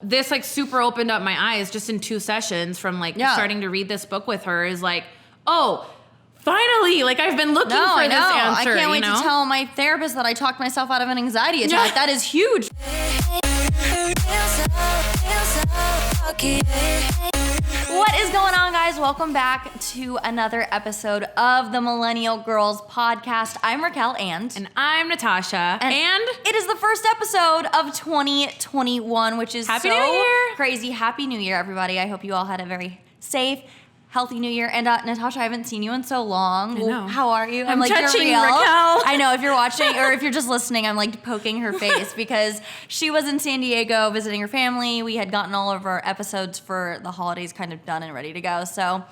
This like super opened up my eyes just in 2 sessions from like starting to read this book with her is like, oh, finally, like I've been looking for this answer. I can't wait to tell my therapist that I talked myself out of an anxiety attack. That is huge. What is going on, guys? Welcome back to another episode of the Millennial Girls Podcast. I'm Racquel and I'm Natasha. And it is the first episode of 2021, which is Happy New Year. Crazy. Happy New Year, everybody. I hope you all had a very safe, healthy New Year. And Natasha, I haven't seen you in so long. I know. How are you? I'm like, touching you're real. Racquel. I know, if you're watching or if you're just listening, I'm like poking her face because she was in San Diego visiting her family. We had gotten all of our episodes for the holidays kind of done and ready to go. So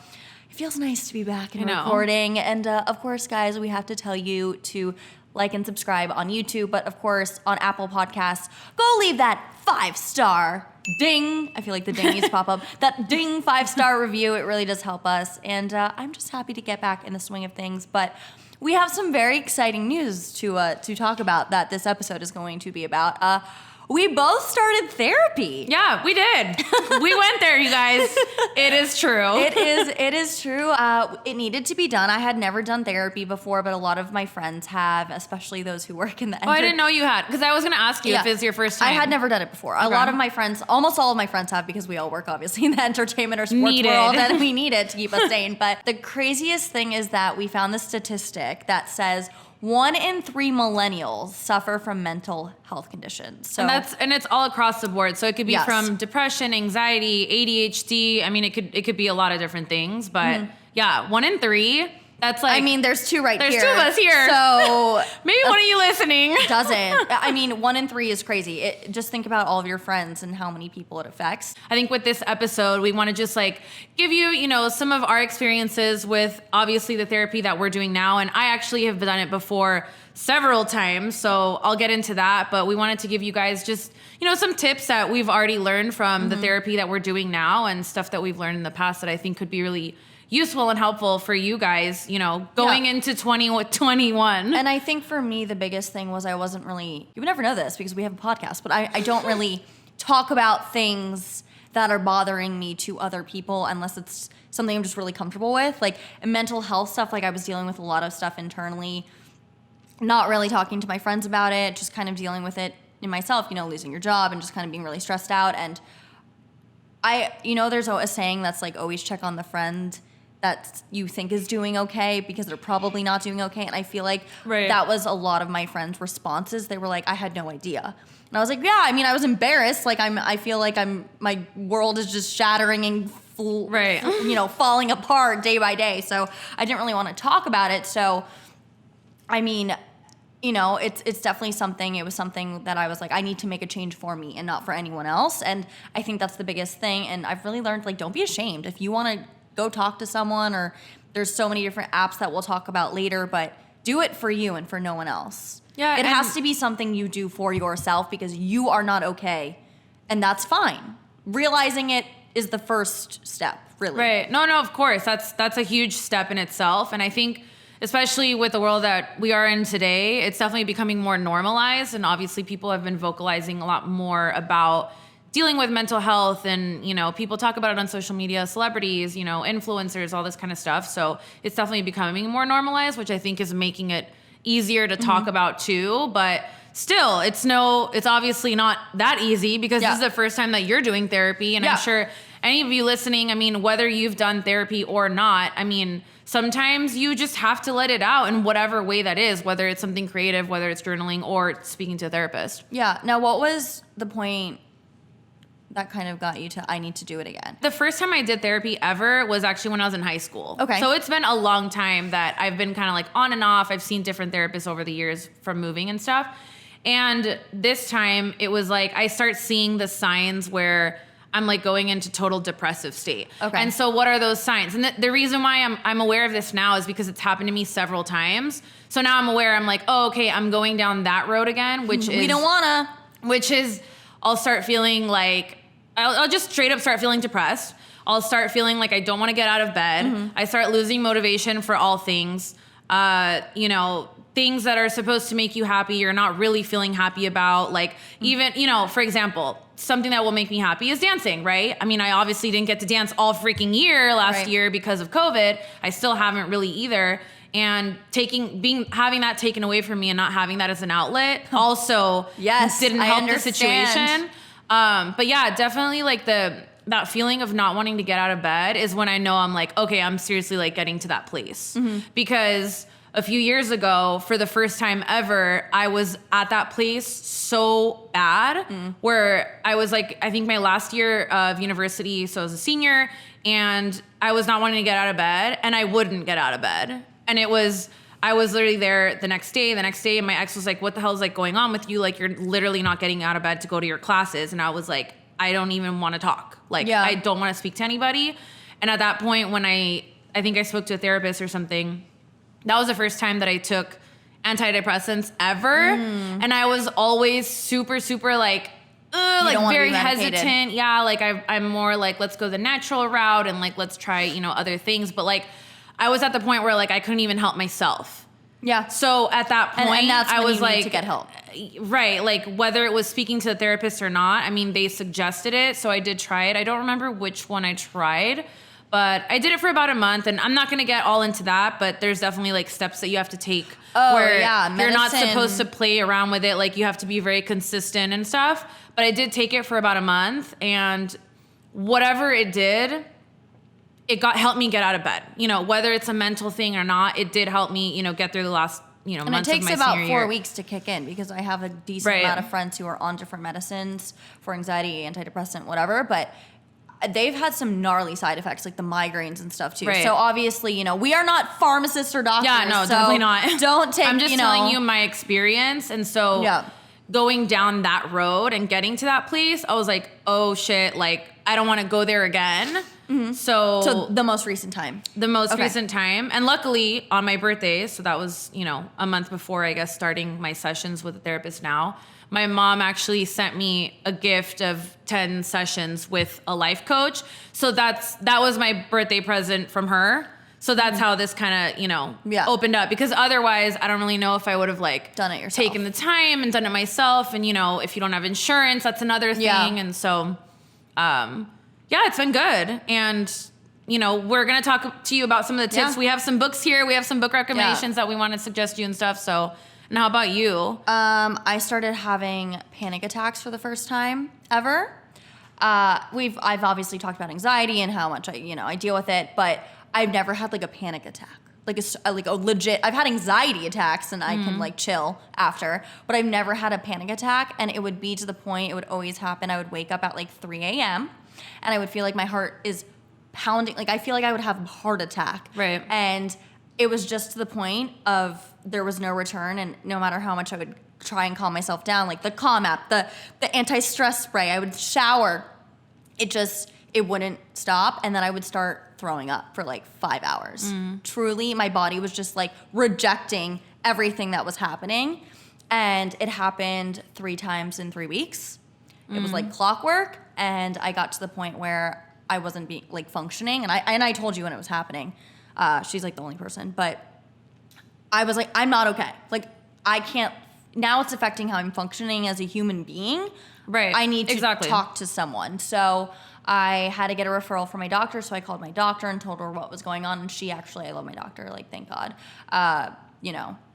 it feels nice to be back and recording. And of course, guys, we have to tell you to like and subscribe on YouTube, but of course on Apple Podcasts, go leave that 5-star ding. I feel like the ding needs to pop up. That ding 5-star review. It really does help us. And I'm just happy to get back in the swing of things. But we have some very exciting news to talk about that this episode is going to be about. We both started therapy. Yeah, we did. We went there, you guys. It is true. It is true. It needed to be done. I had never done therapy before, but a lot of my friends have, especially those who work in the I didn't know you had, because I was going to ask you if it's your first time. I had never done it before. A lot of my friends, almost all of my friends have, because we all work obviously in the entertainment or sports world, and we need it to keep us sane. But the craziest thing is that we found the statistic that says 1 in 3 millennials suffer from mental health conditions. So, and it's all across the board. So it could be from depression, anxiety, ADHD. I mean, it could be a lot of different things. But yeah, 1 in 3. That's like, I mean, there's 2 right here. There's 2 of us here. So maybe one of you listening doesn't. I mean, 1 in 3 is crazy. Just think about all of your friends and how many people it affects. I think with this episode, we want to just like give you, some of our experiences with obviously the therapy that we're doing now. And I actually have done it before several times, so I'll get into that. But we wanted to give you guys just, some tips that we've already learned from the therapy that we're doing now and stuff that we've learned in the past that I think could be really useful and helpful for you guys, going into 2021. And I think for me, the biggest thing was I wasn't really, you would never know this because we have a podcast, but I don't really talk about things that are bothering me to other people unless it's something I'm just really comfortable with. Like mental health stuff, like I was dealing with a lot of stuff internally, not really talking to my friends about it, just kind of dealing with it in myself, losing your job and just kind of being really stressed out. And there's a saying that's like, always check on the friend that you think is doing okay because they're probably not doing okay. And I feel like that was a lot of my friends' responses. They were like, I had no idea. And I was like, yeah, I mean, I was embarrassed. Like I feel like my world is just shattering and falling apart day by day. So I didn't really want to talk about it. So, I mean, it's definitely something, it was something that I was like, I need to make a change for me and not for anyone else. And I think that's the biggest thing. And I've really learned, like, don't be ashamed. If you want to go talk to someone, or there's so many different apps that we'll talk about later, but do it for you and for no one else. Yeah, it has to be something you do for yourself because you are not okay, and that's fine. Realizing it is the first step, really. Right. No, of course. That's a huge step in itself, and I think especially with the world that we are in today, it's definitely becoming more normalized, and obviously people have been vocalizing a lot more about dealing with mental health, and people talk about it on social media, celebrities, influencers, all this kind of stuff. So it's definitely becoming more normalized, which I think is making it easier to talk about too. But still, it's obviously not that easy because this is the first time that you're doing therapy. And I'm sure any of you listening, I mean, whether you've done therapy or not, I mean, sometimes you just have to let it out in whatever way that is, whether it's something creative, whether it's journaling or speaking to a therapist. Yeah. Now, what was the point that kind of got you to, I need to do it again? The first time I did therapy ever was actually when I was in high school. Okay. So it's been a long time that I've been kind of like on and off. I've seen different therapists over the years from moving and stuff. And this time it was like, I start seeing the signs where I'm like going into total depressive state. Okay. And so what are those signs? And the reason why I'm aware of this now is because it's happened to me several times. So now I'm aware, I'm like, oh, okay, I'm going down that road again, which is... We don't wanna. Which is, I'll start feeling like, I'll just straight up start feeling depressed. I'll start feeling like I don't want to get out of bed. I start losing motivation for all things. Things that are supposed to make you happy, you're not really feeling happy about. Like even, for example, something that will make me happy is dancing, right? I mean, I obviously didn't get to dance all freaking year last year because of COVID. I still haven't really either. And having that taken away from me and not having that as an outlet also didn't help the situation. But yeah, definitely like that feeling of not wanting to get out of bed is when I know I'm like, okay, I'm seriously like getting to that place. Because a few years ago, for the first time ever, I was at that place so bad where I was like, I think my last year of university, so I was a senior, and I was not wanting to get out of bed, and I wouldn't get out of bed. And I was literally there the next day, and my ex was like, what the hell is like going on with you? Like, you're literally not getting out of bed to go to your classes. And I was like, I don't even want to talk. Like, I don't want to speak to anybody. And at that point, when I think I spoke to a therapist or something, that was the first time that I took antidepressants ever. And I was always super, super like very hesitant. Yeah, like I'm more like, let's go the natural route and like, let's try, other things. But like, I was at the point where like, I couldn't even help myself. Yeah. So at that point, and that's when I was you need to get help. Right. Like whether it was speaking to the therapist or not, I mean, they suggested it. So I did try it. I don't remember which one I tried, but I did it for about a month, and I'm not going to get all into that, but there's definitely like steps that you have to take where you're not supposed to play around with it. Like you have to be very consistent and stuff, but I did take it for about a month, and whatever it did, helped me get out of bed. Whether it's a mental thing or not, it did help me, get through the last, months of my senior year. And it takes about 4 weeks to kick in, because I have a decent amount of friends who are on different medicines for anxiety, antidepressant, whatever, but they've had some gnarly side effects, like the migraines and stuff too. Right. So obviously, we are not pharmacists or doctors. Yeah, no, so definitely not. Don't take, I'm just telling you my experience. And so going down that road and getting to that place, I was like, oh shit, like I don't want to go there again. So the most recent time. Recent time. And luckily on my birthday, so that was, a month before, I guess, starting my sessions with a therapist now, my mom actually sent me a gift of 10 sessions with a life coach. So that was my birthday present from her. So that's how this kind of, opened up, because otherwise I don't really know if I would have like done it yourself, taken the time and done it myself. And, if you don't have insurance, that's another thing. Yeah. And so, it's been good. And, we're going to talk to you about some of the tips. Yeah. We have some books here. We have some book recommendations that we want to suggest you and stuff. So, and how about you? I started having panic attacks for the first time ever. I've obviously talked about anxiety and how much I deal with it, but I've never had like a panic attack. Like a legit, I've had anxiety attacks and I can like chill after, but I've never had a panic attack. And it would be to the point, it would always happen. I would wake up at like 3 a.m. and I would feel like my heart is pounding. Like I feel like I would have a heart attack. Right. And it was just to the point of there was no return. And no matter how much I would try and calm myself down, like the Calm app, the anti-stress spray, I would shower. It wouldn't stop. And then I would start throwing up for like 5 hours. Truly, my body was just like rejecting everything that was happening. And it happened 3 times in 3 weeks. It was like clockwork. And I got to the point where I wasn't functioning. And I told you when it was happening. She's like the only person, but I was like, I'm not okay. Like I can't, now it's affecting how I'm functioning as a human being. Right. I need to talk to someone. So I had to get a referral from my doctor. So I called my doctor and told her what was going on. And I love my doctor, like, thank God.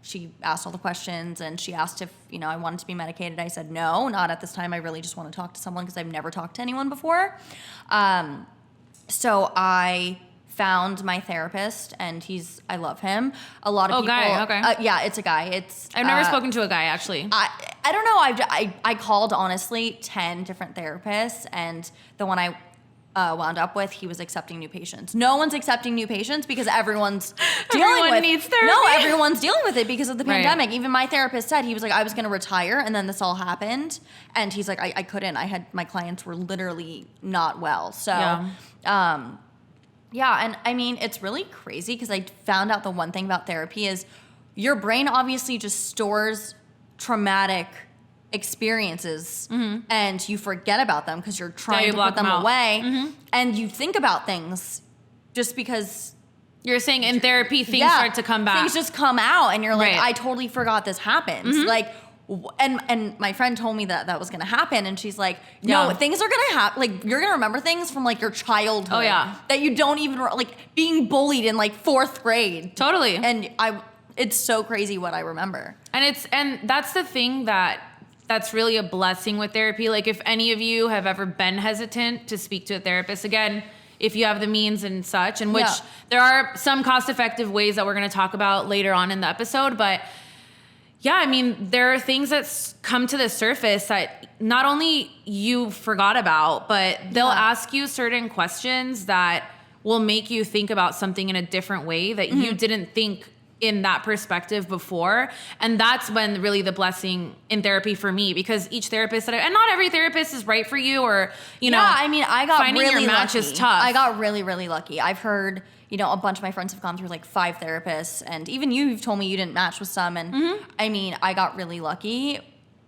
She asked all the questions and she asked if, I wanted to be medicated. I said, no, not at this time. I really just want to talk to someone because I've never talked to anyone before. So I found my therapist, and I love him. A lot of people. Guy, okay. Yeah, it's a guy. I've never spoken to a guy, actually. I don't know. I called, honestly, 10 different therapists, and the one I wound up with, he was accepting new patients. No one's accepting new patients because everyone's Everyone needs therapy. No, everyone's dealing with it because of the pandemic. Right. Even my therapist said, he was like, I was going to retire, and then this all happened. And he's like, I couldn't. My clients were literally not well. So, yeah, and I mean, it's really crazy because I found out the one thing about therapy is your brain obviously just stores traumatic experiences and you forget about them because you're trying to put them away, and you think about things just because you're saying in therapy things start to come back. Things just come out and you're like, I totally forgot this happened. Like, and my friend told me that was going to happen. And she's like, no, things are going to happen. Like, you're going to remember things from like your childhood. Oh, yeah. That you don't even, like being bullied in like 4th grade. Totally. And it's so crazy what I remember. And that's the thing that's really a blessing with therapy. Like, if any of you have ever been hesitant to speak to a therapist, again, if you have the means and such, and which there are some cost-effective ways that we're going to talk about later on in the episode. But yeah, I mean, there are things that come to the surface that not only you forgot about, but they'll ask you certain questions that will make you think about something in a different way that you didn't think in that perspective before. And that's when really the blessing in therapy for me, because each therapist and not every therapist is right for you, or, I mean, I got finding really your match lucky. is tough. I got really, really lucky. I've heard, a bunch of my friends have gone through like 5 therapists, and even you've told me you didn't match with some. And I mean, I got really lucky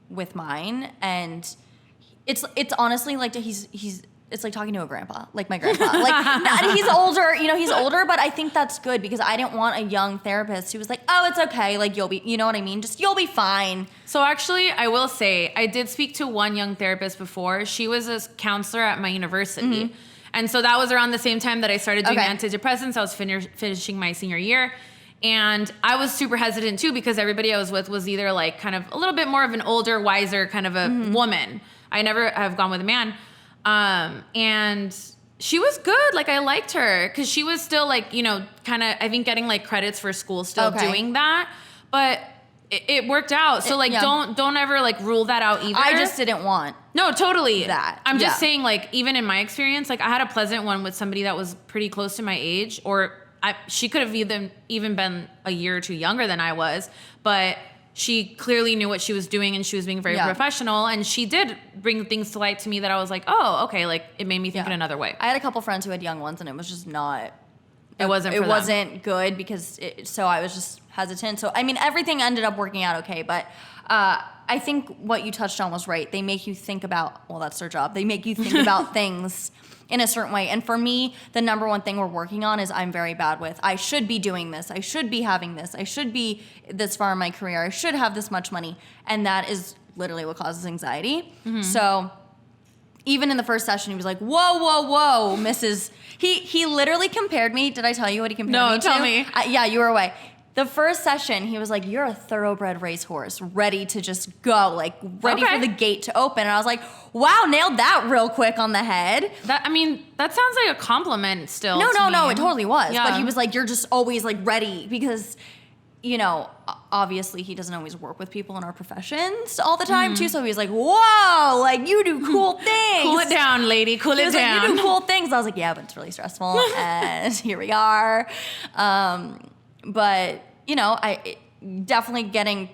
with mine, and it's honestly like it's like talking to a grandpa, like my grandpa. Like, he's older, but I think that's good, because I didn't want a young therapist who was like, oh, it's okay, like, you'll be, you know what I mean? Just, you'll be fine. So actually, I will say, I did speak to one young therapist before. She was a counselor at my university. And so that was around the same time that I started doing antidepressants. I was finishing my senior year. And I was super hesitant too, because everybody I was with was either like kind of a little bit more of an older, wiser kind of a woman. I never have gone with a man. And she was good. Like, I liked her because she was still like, kind of, I think, getting like credits for school still doing that, but it worked out. So like, don't ever like rule that out either. I just didn't want. No, totally. That. I'm just saying, like, even in my experience, like, I had a pleasant one with somebody that was pretty close to my age, or she could have even been a year or two younger than I was, but she clearly knew what she was doing, and she was being very professional, and she did bring things to light to me that I was like, oh, okay, like, it made me think in another way. I had a couple friends who had young ones, and it was just not. It wasn't good, because so I was just hesitant. So I mean, everything ended up working out okay, but I think what you touched on was right. They make you think about, well, that's their job. They make you think about things in a certain way. And for me, the number one thing we're working on is I'm very bad with, I should be doing this. I should be having this. I should be this far in my career. I should have this much money. And that is literally what causes anxiety. So even in the first session, he was like, whoa, Mrs. He literally compared me. Did I tell you what he compared me to? No, tell me. Yeah, you were away. The first session, he was like, you're a thoroughbred racehorse, ready to just go, like, ready for the gate to open. And I was like, wow, nailed that real quick on the head. That sounds like a compliment still. No, it totally was. Yeah. But he was like, you're just always, like, ready, because, obviously he doesn't always work with people in our professions all the time, too. So he was like, whoa, like, you do cool things. Cool it down, lady. Cool it down. Like, you do cool things. I was like, yeah, but it's really stressful. And here we are. But, I definitely getting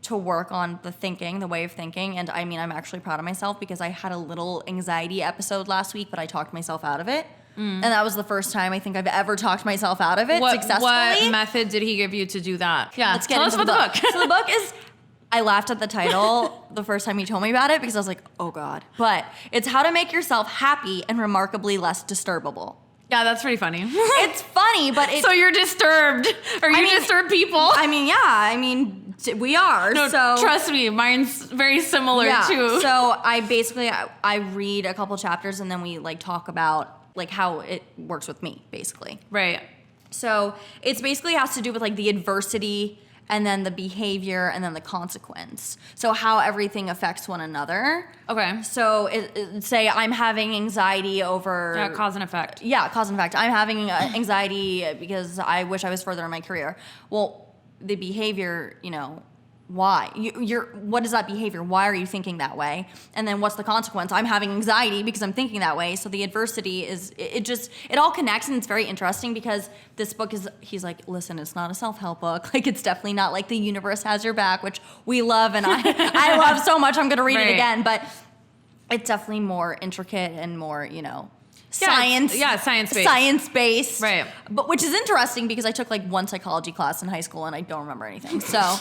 to work on the thinking, the way of thinking. And I mean, I'm actually proud of myself, because I had a little anxiety episode last week, but I talked myself out of it. And that was the first time I think I've ever talked myself out of it successfully. What method did he give you to do that? Yeah, let's get into the book. So the book is, I laughed at the title the first time he told me about it, because I was like, oh God. But it's How to Make Yourself Happy and Remarkably Less Disturbable. Yeah, that's pretty funny. It's funny, but so you're disturbed, or you disturb people? I mean, we are. No, so trust me, mine's very similar too. So I read a couple chapters, and then we like talk about like how it works with me, basically. Right. So it's basically has to do with like the adversity, and then the behavior, and then the consequence. So how everything affects one another. Okay. So say I'm having anxiety over... Yeah, cause and effect. Yeah, cause and effect. I'm having anxiety because I wish I was further in my career. Well, the behavior, why? What is that behavior? Why are you thinking that way? And then what's the consequence? I'm having anxiety because I'm thinking that way. So the adversity is, it all connects, and it's very interesting, because this book he's like, listen, it's not a self-help book. Like, it's definitely not like the universe has your back, which we love, and I love so much. I'm going to read it again, but it's definitely more intricate and more, science-based. Science-based. Right. But which is interesting, because I took like one psychology class in high school, and I don't remember anything. So...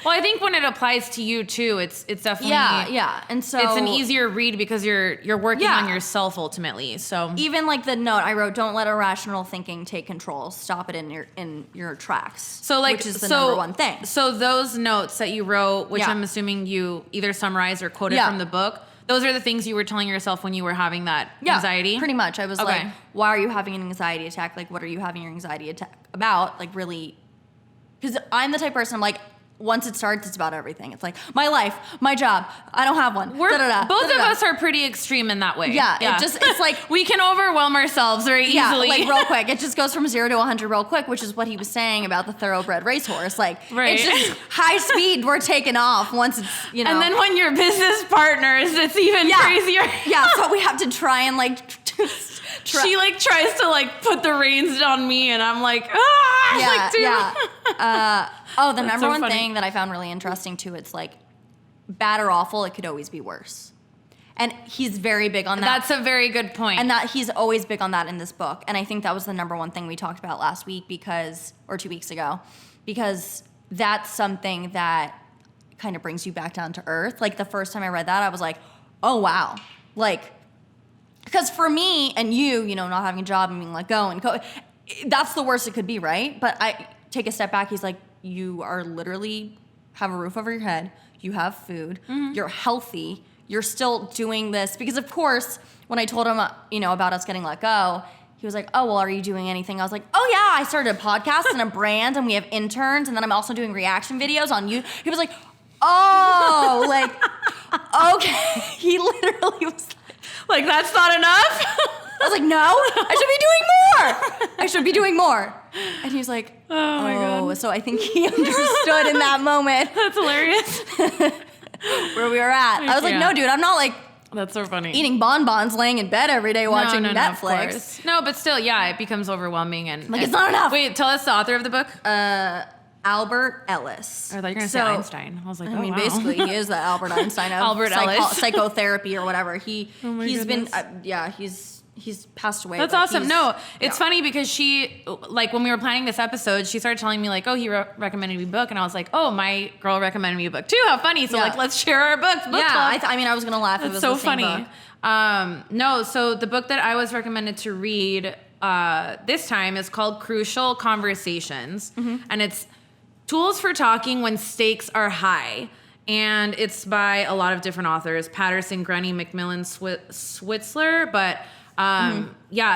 Well, I think when it applies to you too, it's definitely And so it's an easier read because you're working on yourself ultimately. So even like the note I wrote, don't let irrational thinking take control. Stop it in your tracks. So like which is the number one thing. So those notes that you wrote, which I'm assuming you either summarized or quoted from the book, those are the things you were telling yourself when you were having that anxiety? Pretty much. I was like, why are you having an anxiety attack? Like, what are you having your anxiety attack about? Like, really, because I'm the type of person, I'm like, once it starts, it's about everything. It's like, my life, my job, I don't have one. Both of us are pretty extreme in that way. Yeah. It's like, we can overwhelm ourselves very easily. Like real quick. It just goes from 0 to 100 real quick, which is what he was saying about the thoroughbred racehorse. Like, it's just high speed, we're taking off once it's, you know. And then when you're business partners, it's even crazier. So we have to try and like... She like tries to like put the reins on me, and I'm like, the number one thing that I found really interesting too, it's like bad or awful, it could always be worse. And he's very big on that. That's a very good point. And that he's always big on that in this book. And I think that was the number one thing we talked about last week or 2 weeks ago, because that's something that kind of brings you back down to earth. Like the first time I read that, I was like, oh wow. Like, because for me and you know, not having a job and being let go that's the worst it could be, right? But I take a step back. He's like, you are literally have a roof over your head. You have food. Mm-hmm. You're healthy. You're still doing this. Because of course, when I told him, you know, about us getting let go, he was like, oh, well, are you doing anything? I was like, oh yeah, I started a podcast and a brand and we have interns and then I'm also doing reaction videos on you. He was like, oh, like, okay. He literally was like, that's not enough? I was like, no, I should be doing more. And he was like, oh my God. So I think he understood in that moment. That's hilarious. Where we were at. I was like, no, dude, I'm not like, that's so funny, eating bonbons, laying in bed every day watching Netflix. No, but still, it becomes overwhelming and it's not enough. Wait, tell us the author of the book. Albert Ellis. I thought you were going to say Einstein. I was like, I mean, basically, he is the Albert Einstein of psychotherapy or whatever. He's been, he's passed away. That's awesome. No, it's funny because she, like, when we were planning this episode, she started telling me, like, oh, he recommended me a book. And I was like, oh, my girl recommended me a book too. How funny. So, like, let's share our books. Book club. I was going to laugh if it was so the same funny. book. No, so the book that I was recommended to read this time is called Crucial Conversations. Mm-hmm. And it's Tools for Talking When Stakes Are High. And it's by a lot of different authors, Patterson, Grenny, McMillan, Switzler. But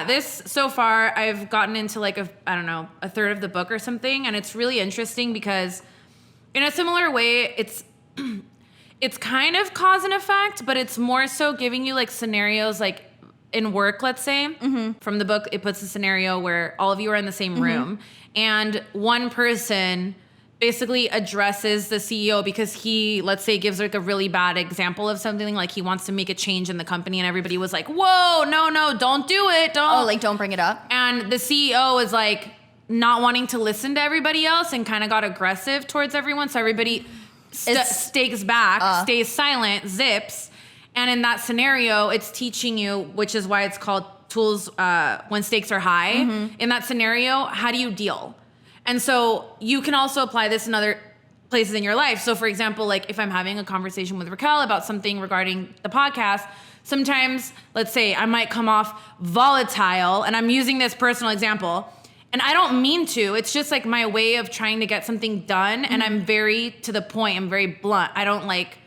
this so far I've gotten into like a third of the book or something. And it's really interesting because in a similar way, it's kind of cause and effect, but it's more so giving you like scenarios like in work, let's say. Mm-hmm. From the book, it puts a scenario where all of you are in the same room and one person basically addresses the CEO because he, let's say, gives like a really bad example of something, like he wants to make a change in the company and everybody was like, whoa, no, don't do it. Don't bring it up. And the CEO is like not wanting to listen to everybody else and kind of got aggressive towards everyone. So everybody stakes back, stays silent, zips. And in that scenario, it's teaching you, which is why it's called Tools When Stakes Are High. Mm-hmm. In that scenario, how do you deal? And so you can also apply this in other places in your life. So for example, like if I'm having a conversation with Racquel about something regarding the podcast, sometimes, let's say, I might come off volatile, and I'm using this personal example, and I don't mean to. It's just like my way of trying to get something done, and I'm very to the point. I'm very blunt. I don't like,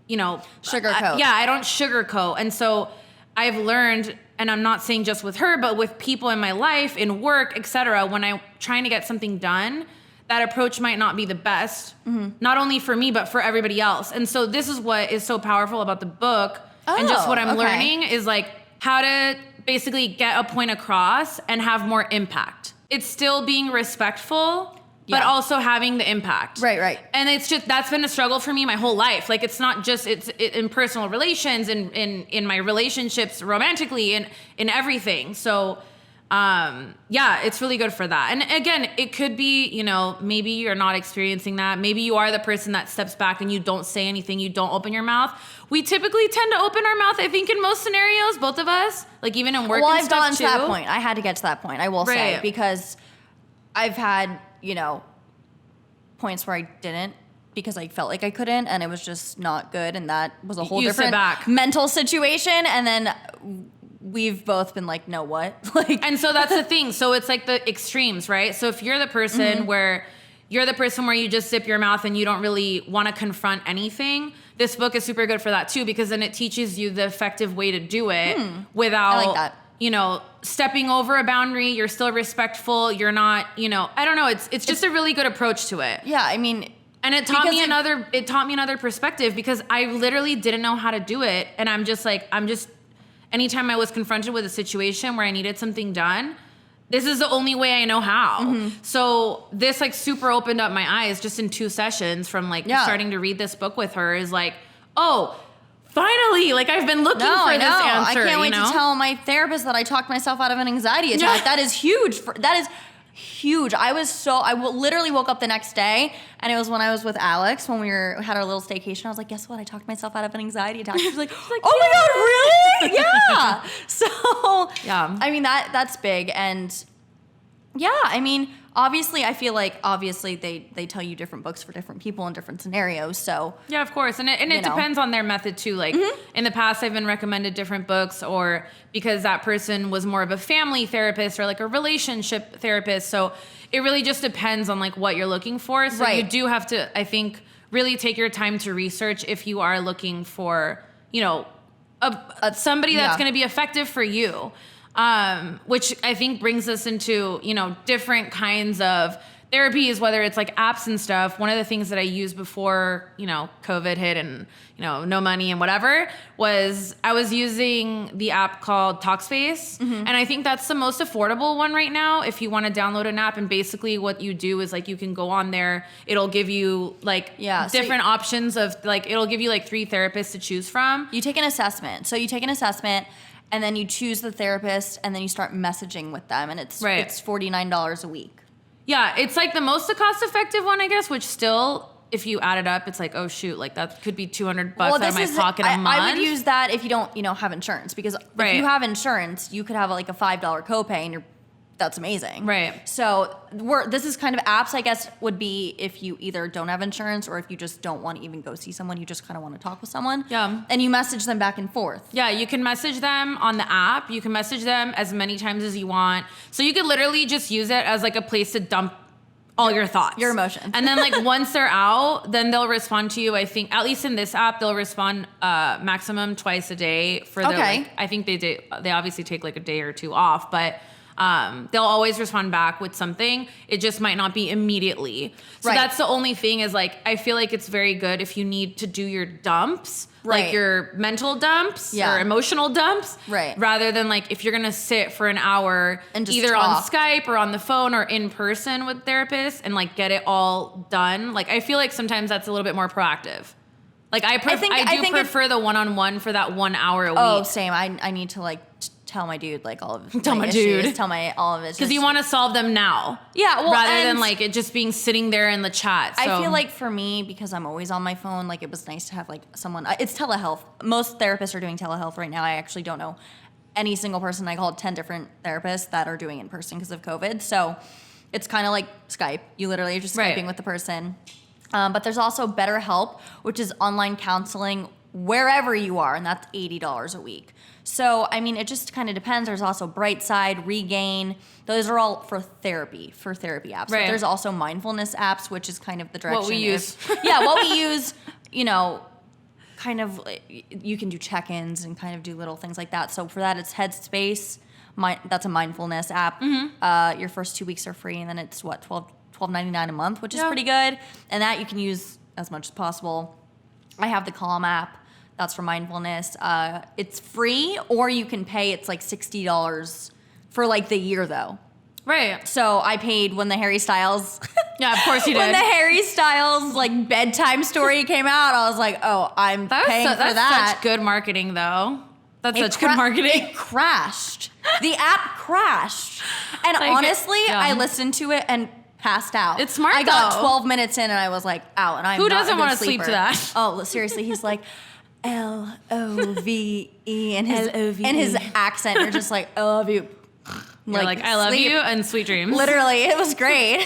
sugarcoat. I don't sugarcoat. And so I've learned, and I'm not saying just with her, but with people in my life, in work, etc., when I'm trying to get something done, that approach might not be the best, not only for me, but for everybody else. And so this is what is so powerful about the book, and just what I'm learning is like how to basically get a point across and have more impact. It's still being respectful, but also having the impact. Right. And it's just, that's been a struggle for me my whole life. Like, it's not just, it's in personal relations, in my relationships, romantically, in everything. So, it's really good for that. And again, it could be, maybe you're not experiencing that. Maybe you are the person that steps back and you don't say anything. You don't open your mouth. We typically tend to open our mouth, I think, in most scenarios, both of us, like even in work and stuff too. Well, I've gotten to that point. I had to get to that point, I will say, because I've had, points where I didn't because I felt like I couldn't, and it was just not good, and that was a whole You different sit back. mental situation. And then we've both been like, no, what? Like, and so that's the thing. So it's like the extremes, right? So if you're the person where you just zip your mouth and you don't really want to confront anything, this book is super good for that too, because then it teaches you the effective way to do it without, I like that. you know, stepping over a boundary. You're still respectful. You're not, you know, I don't know. It's just a really good approach to it. Yeah, I mean, and it taught me another perspective, because I literally didn't know how to do it. And I'm just anytime I was confronted with a situation where I needed something done, this is the only way I know how. So this like super opened up my eyes just in 2 sessions from like starting to read this book with her, is like, oh, finally, like I've been looking for this answer. I can't wait to tell my therapist that I talked myself out of an anxiety attack. That is huge. That is huge. I literally woke up the next day, and it was when I was with Alex, when we had our little staycation. I was like, guess what? I talked myself out of an anxiety attack. She was like, oh my God, really? Yeah. So, yeah. I mean, that's big. And yeah, I mean, obviously, I feel like they tell you different books for different people in different scenarios. So yeah, of course, and it depends on their method too. Like in the past, I've been recommended different books, or because that person was more of a family therapist or like a relationship therapist. So it really just depends on like what you're looking for. So you do have to, I think, really take your time to research if you are looking for, you know, somebody that's going to be effective for you. Which I think brings us into, you know, different kinds of therapies, whether it's like apps and stuff. One of the things that I used before, you know, COVID hit and, you know, no money and whatever, was I was using the app called Talkspace. And I think that's the most affordable one right now. If you want to download an app, and basically what you do is like, you can go on there, it'll give you like different options of like, it'll give you like 3 therapists to choose from. You take an assessment. So you take an assessment, and then you choose the therapist, and then you start messaging with them, and it's $49 a week. Yeah, it's like the most cost-effective one, I guess, which still, if you add it up, it's like, oh shoot, like that could be $200 out of my pocket a month. I would use that if you don't, you know, have insurance, because if you have insurance, you could have like a $5 copay, and that's amazing. Right. So this is kind of apps, I guess, would be if you either don't have insurance, or if you just don't want to even go see someone, you just kind of want to talk with someone. Yeah. And you message them back and forth. Yeah, you can message them on the app. You can message them as many times as you want. So you could literally just use it as like a place to dump all your thoughts. Your emotions. And then like once they're out, then they'll respond to you. I think, at least in this app, they'll respond maximum twice a day for the, like, I think they obviously take like a day or 2 off, but they'll always respond back with something. It just might not be immediately. So that's the only thing, is like, I feel like it's very good if you need to do your dumps, like your mental dumps or emotional dumps, rather than like if you're going to sit for an hour and either on Skype or on the phone or in person with therapists and like get it all done. Like, I feel like sometimes that's a little bit more proactive. Like I do prefer the one-on-one for that 1 hour a week. Oh, same. I need to like tell my dude like all of his issues, all of it, because you want to solve them now. Yeah, well, rather than like it just being sitting there in the chat. So. I feel like for me, because I'm always on my phone, like it was nice to have like someone. It's telehealth. Most therapists are doing telehealth right now. I actually don't know any single person. I called 10 different therapists that are doing in person because of COVID. So it's kind of like Skype. You literally are just Skyping with the person. But there's also BetterHelp, which is online counseling wherever you are, and that's $80 a week. So, I mean, it just kind of depends. There's also Brightside, Regain. Those are all for therapy apps. Right. But there's also mindfulness apps, which is kind of the direction. What we use. What we use, you know, kind of, you can do check-ins and kind of do little things like that. So for that, it's Headspace. That's a mindfulness app. Your first 2 weeks are free, and then it's what, $12.99 a month, which is pretty good. And that you can use as much as possible. I have the Calm app. That's for mindfulness. It's free, or you can pay. It's like $60 for like the year, though. Right. So I paid when the Harry Styles. Yeah, of course you did. When the Harry Styles like bedtime story came out, I was like, oh, I'm paying for that. That's such good marketing, though. That's such good marketing. It crashed. The app crashed, and like, honestly, I listened to it and passed out. It's smart. I got 12 minutes in, and I was like, out. And I'm who doesn't want to sleep to that? Oh, seriously, he's like. LOVE and his accent. You're just like, I love you. You're like, I love you and sweet dreams. Literally, it was great.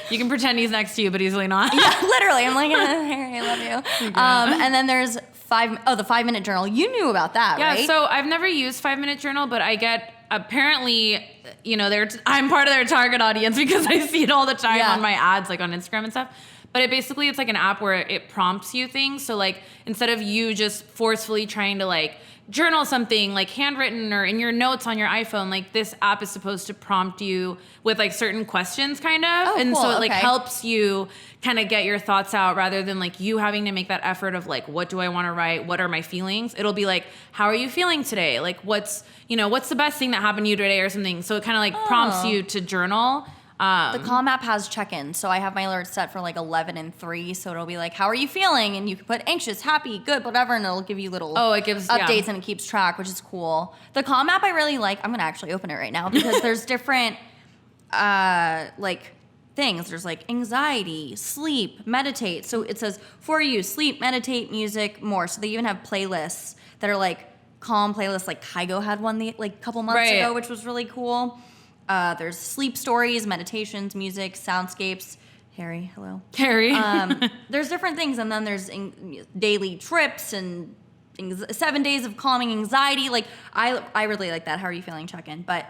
You can pretend he's next to you, but he's really not. Yeah, literally. I'm like, Harry, I love you. And then there's the 5-minute journal. You knew about that, right? Yeah, so I've never used 5-minute journal, but I get, apparently, you know, I'm part of their target audience because I see it all the time on my ads, like on Instagram and stuff. But it's like an app where it prompts you things. So like, instead of you just forcefully trying to like journal something like handwritten or in your notes on your iPhone, like this app is supposed to prompt you with like certain questions kind of. Oh, and cool. so it like helps you kind of get your thoughts out rather than like you having to make that effort of like, what do I want to write? What are my feelings? It'll be like, how are you feeling today? Like what's the best thing that happened to you today or something? So it kind of like prompts you to journal. The Calm app has check-ins, so I have my alerts set for like 11 and 3, so it'll be like, how are you feeling? And you can put anxious, happy, good, whatever, and it'll give you little updates and it keeps track, which is cool. The Calm app I really like. I'm going to actually open it right now because there's different like things. There's like anxiety, sleep, meditate. So it says for you, sleep, meditate, music, more. So they even have playlists that are like calm playlists. Like Kygo had one like a couple months ago, which was really cool. There's sleep stories, meditations, music, soundscapes. Harry, hello. Harry. There's different things, and then there's daily trips and 7 days of calming anxiety. Like I really like that. How are you feeling? Check-in. But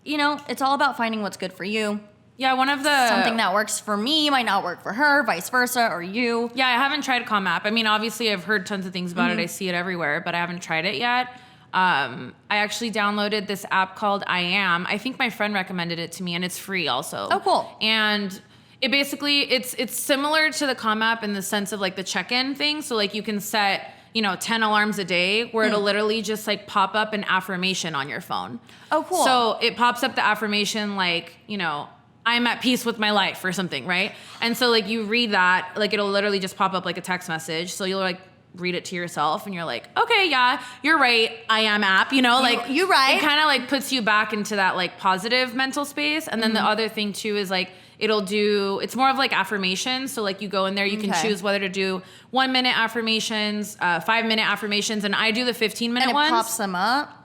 you know, it's all about finding what's good for you. Yeah, something that works for me might not work for her, vice versa, or you. Yeah, I haven't tried Calm app. I mean, obviously, I've heard tons of things about it. I see it everywhere, but I haven't tried it yet. I actually downloaded this app called I Am. I think my friend recommended it to me, and it's free also. Oh, cool. And it basically, it's similar to the Calm app in the sense of like the check-in thing. So like you can set, 10 alarms a day where it'll literally just like pop up an affirmation on your phone. Oh, cool. So it pops up the affirmation like, I'm at peace with my life or something, right? And so like you read that, like it'll literally just pop up like a text message. So you'll like read it to yourself and you're like, okay, yeah, you're right. I Am app, like you're right. It kind of like puts you back into that like positive mental space. And then the other thing too is like, it's more of like affirmations. So like you go in there, you can choose whether to do 1 minute affirmations, 5 minute affirmations. And I do the 15-minute ones. And it pops them up.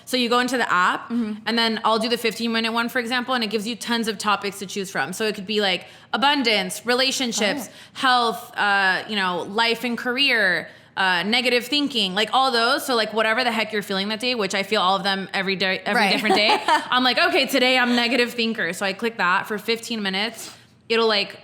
So you go into the app and then I'll do the 15-minute one, for example, and it gives you tons of topics to choose from. So it could be like abundance, relationships, health, life and career, negative thinking, like all those. So like whatever the heck you're feeling that day, which I feel all of them every day, different day. I'm like, okay, today I'm negative thinker. So I click that for 15 minutes. It'll like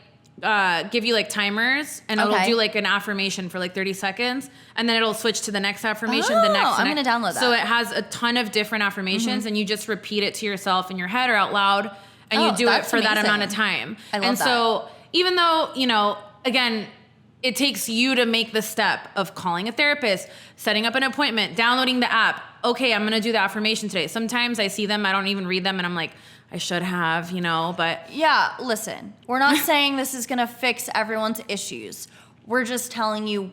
give you like timers and it'll do like an affirmation for like 30 seconds and then it'll switch to the next affirmation, the next. I'm going to download that. So it has a ton of different affirmations and you just repeat it to yourself in your head or out loud and you do it for that amount of time. I love that. So even though, again, it takes you to make the step of calling a therapist, setting up an appointment, downloading the app. Okay, I'm going to do the affirmation today. Sometimes I see them, I don't even read them and I'm like, I should have, but. Yeah, listen, we're not saying this is going to fix everyone's issues. We're just telling you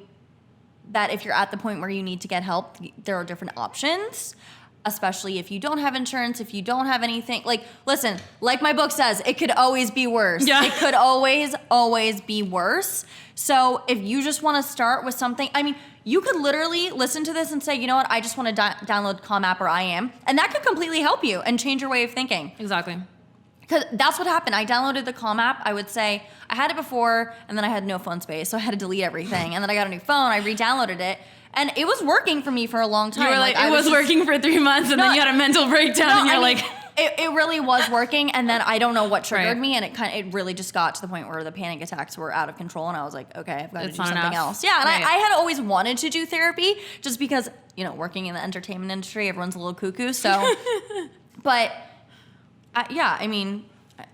that if you're at the point where you need to get help, there are different options, especially if you don't have insurance, if you don't have anything. Like, listen, like my book says, it could always be worse. Yeah. It could always be worse. So if you just want to start with something, I mean, you could literally listen to this and say, you know what, I just want to download Calm app or I Am. And that could completely help you and change your way of thinking. Exactly. Because that's what happened. I downloaded the Calm app. I would say I had it before and then I had no phone space. So I had to delete everything. And then I got a new phone. I re-downloaded it. And it was working for me for a long time. You were like it was working for 3 months and then you had a mental breakdown and you're like... It really was working, and then I don't know what triggered me, and it really just got to the point where the panic attacks were out of control, and I was like, okay, I've got to do something else. Yeah, and I had always wanted to do therapy, just because working in the entertainment industry, everyone's a little cuckoo. So, but I mean,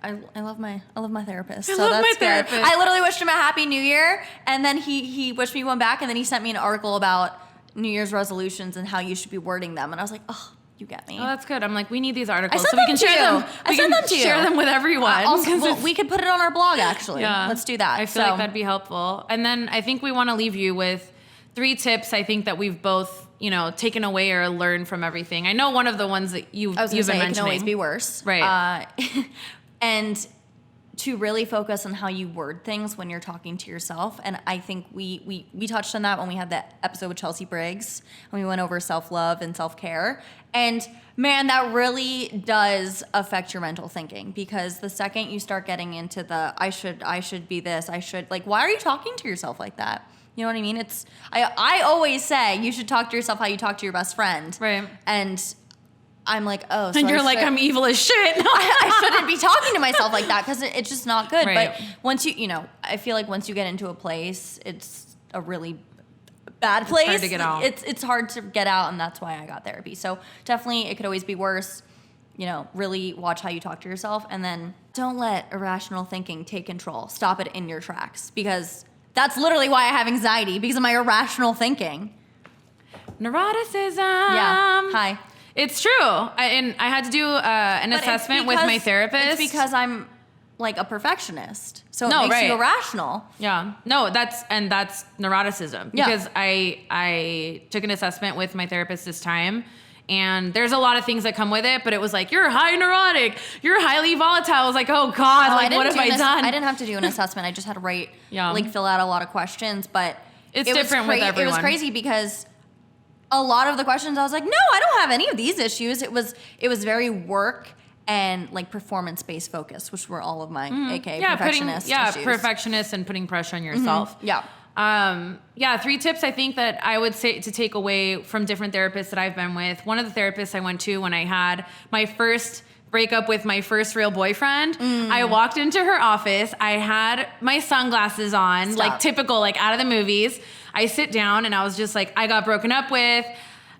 I love my therapist. So that's good. I literally wished him a happy New Year, and then he wished me one back, and then he sent me an article about New Year's resolutions and how you should be wording them, and I was like, oh. You get me. Oh, that's good. I'm like, we need these articles so we can share them. We can share them with everyone. Also, we could put it on our blog, actually. Yeah. Let's do that. I feel like that'd be helpful. And then I think we want to leave you with 3 tips I think that we've both, taken away or learned from everything. I know one of the ones that you've been mentioning. It can always be worse. Right. And to really focus on how you word things when you're talking to yourself. And I think we touched on that when we had that episode with Chelsea Briggs, when we went over self-love and self-care. And man, that really does affect your mental thinking, because the second you start getting into the, I should be this, like, why are you talking to yourself like that? You know what I mean? I always say you should talk to yourself how you talk to your best friend. Right. And I'm like, oh, so and you're like, I'm evil as shit. I shouldn't be talking to myself like that, because it's just not good. Right. But once I feel like once you get into a place, it's a really bad place. It's hard to get out. It's hard to get out, and that's why I got therapy. So definitely, it could always be worse. Really watch how you talk to yourself, and then don't let irrational thinking take control. Stop it in your tracks, because that's literally why I have anxiety, because of my irrational thinking. Neuroticism. Yeah. Hi. It's true. I had to do an assessment with my therapist. It's because I'm like a perfectionist. So it makes you irrational. Yeah. No, that's neuroticism. Yeah. Because I took an assessment with my therapist this time, and there's a lot of things that come with it, but it was like, you're high neurotic, you're highly volatile. I was like, oh God, what have I done? I didn't have to do an assessment. I just had to fill out a lot of questions, but it's different with everyone. It was crazy because a lot of the questions I was like, no, I don't have any of these issues. It was very work and like performance-based focus, which were all of my aka perfectionist issues. Perfectionist and putting pressure on yourself. Yeah. 3 tips I think that I would say to take away from different therapists that I've been with. One of the therapists I went to when I had my first breakup with my first real boyfriend, I walked into her office. I had my sunglasses on, like typical, like out of the movies. I sit down and I was just like, I got broken up with.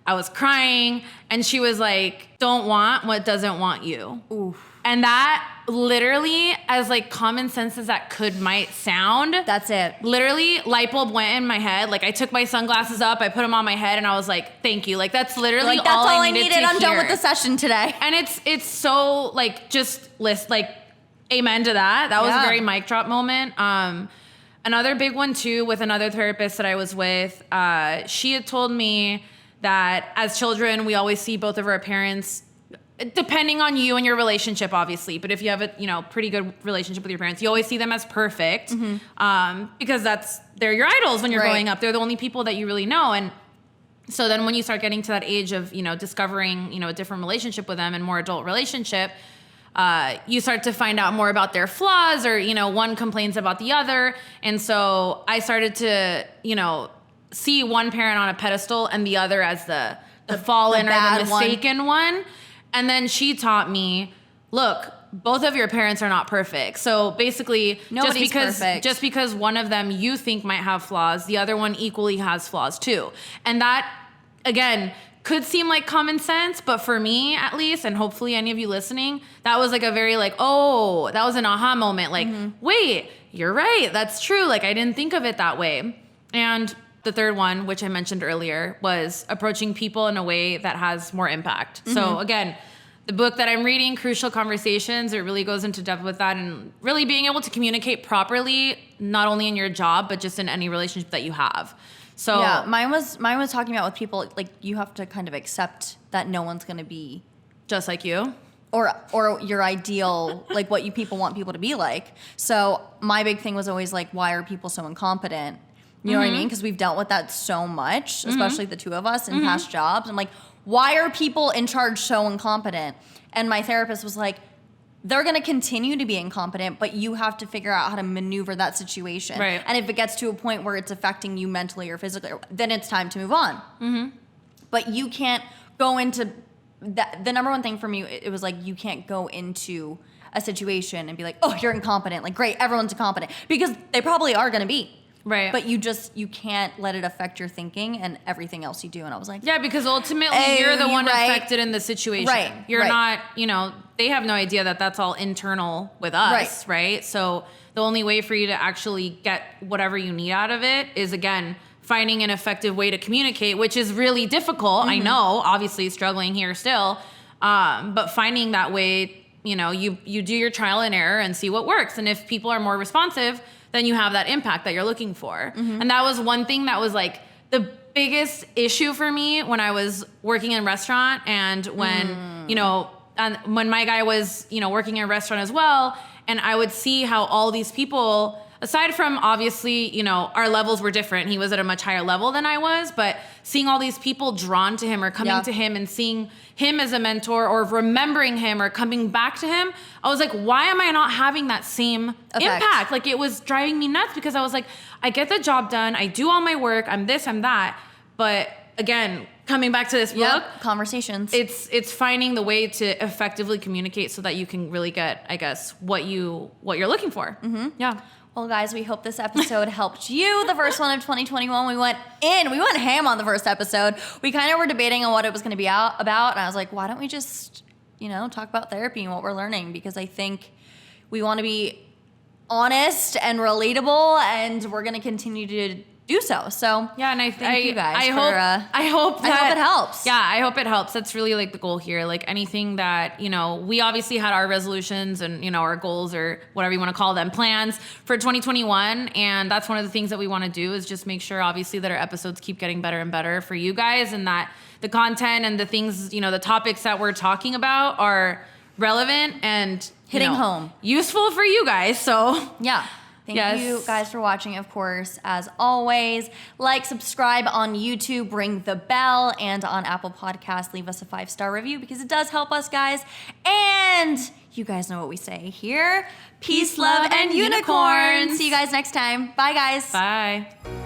I was crying. And she was like, don't want what doesn't want you. Oof. And that literally, as like common sense as that might sound. That's it. Literally, light bulb went in my head. Like I took my sunglasses up, I put them on my head, and I was like, thank you. Like that's literally that's all I needed. I'm hear. done with the session today. And it's so like amen to that. That was a very mic drop moment. Another big one too with another therapist that I was with, she had told me that as children, we always see both of our parents, depending on you and your relationship, obviously. But if you have a pretty good relationship with your parents, you always see them as perfect, because they're your idols when you're growing up. They're the only people that you really know. And so then when you start getting to that age of discovering a different relationship with them and more adult relationship, you start to find out more about their flaws, or one complains about the other. And so I started to see one parent on a pedestal and the other as the fallen or the mistaken one. And then she taught me, look, both of your parents are not perfect. So basically, just because one of them you think might have flaws, the other one equally has flaws too. And that, again, could seem like common sense, but for me at least, and hopefully any of you listening, that was like a very that was an aha moment. Like, wait, you're right. That's true. Like I didn't think of it that way. And the third one, which I mentioned earlier, was approaching people in a way that has more impact. So again, the book that I'm reading, Crucial Conversations, it really goes into depth with that, and really being able to communicate properly, not only in your job, but just in any relationship that you have. So yeah, mine was talking about with people, like you have to kind of accept that no one's going to be just like you. Or your ideal, like what people want people to be like. So my big thing was always like, why are people so incompetent? You know what I mean? Because we've dealt with that so much, especially the two of us in past jobs. I'm like, why are people in charge so incompetent? And my therapist was like, they're going to continue to be incompetent, but you have to figure out how to maneuver that situation. Right. And if it gets to a point where it's affecting you mentally or physically, then it's time to move on. But you can't go into that. The number one thing for me, it was like, you can't go into a situation and be like, oh, you're incompetent. Like, great, everyone's incompetent. Because they probably are going to be. Right. But you can't let it affect your thinking and everything else you do. And I was like, yeah, because ultimately you're the one affected in the situation. Right. You're not, they have no idea that that's all internal with us, right? So the only way for you to actually get whatever you need out of it is, again, finding an effective way to communicate, which is really difficult. I know, obviously struggling here still, but finding that way, you do your trial and error and see what works. And if people are more responsive, then you have that impact that you're looking for. And that was one thing that was like the biggest issue for me when I was working in a restaurant, and when, when my guy was, working in a restaurant as well. and I would see how all these people, aside from obviously, you know, our levels were different. He was at a much higher level than I was, but seeing all these people drawn to him or coming to him and seeing him as a mentor or remembering him or coming back to him, I was like, why am I not having that same impact? Like, it was driving me nuts because I was like, I get the job done. I do all my work. I'm this, I'm that. But again, coming back to this book, conversations. It's finding the way to effectively communicate so that you can really get, I guess, what you're looking for. Mm-hmm. Yeah. Well, guys, we hope this episode helped you. The first one of 2021, we went ham on the first episode. We kind of were debating on what it was going to be about, and I was like, why don't we just, you know, talk about therapy and what we're learning? Because I think we want to be honest and relatable, and we're going to continue to do so. So yeah, and I thank you guys. I hope it helps. Yeah, I hope it helps. That's really like the goal here. Like anything that, you know, we obviously had our resolutions and, you know, our goals or whatever you want to call them, plans for 2021. And that's one of the things that we want to do is just make sure obviously that our episodes keep getting better and better for you guys, and that the content and the things, you know, the topics that we're talking about are relevant and hitting home, useful for you guys. So yeah. Thank you guys for watching, of course, as always. Like, subscribe on YouTube, ring the bell, and on Apple Podcasts, leave us a 5-star review because it does help us, guys. And you guys know what we say here. Peace, love, and unicorns. See you guys next time. Bye, guys. Bye.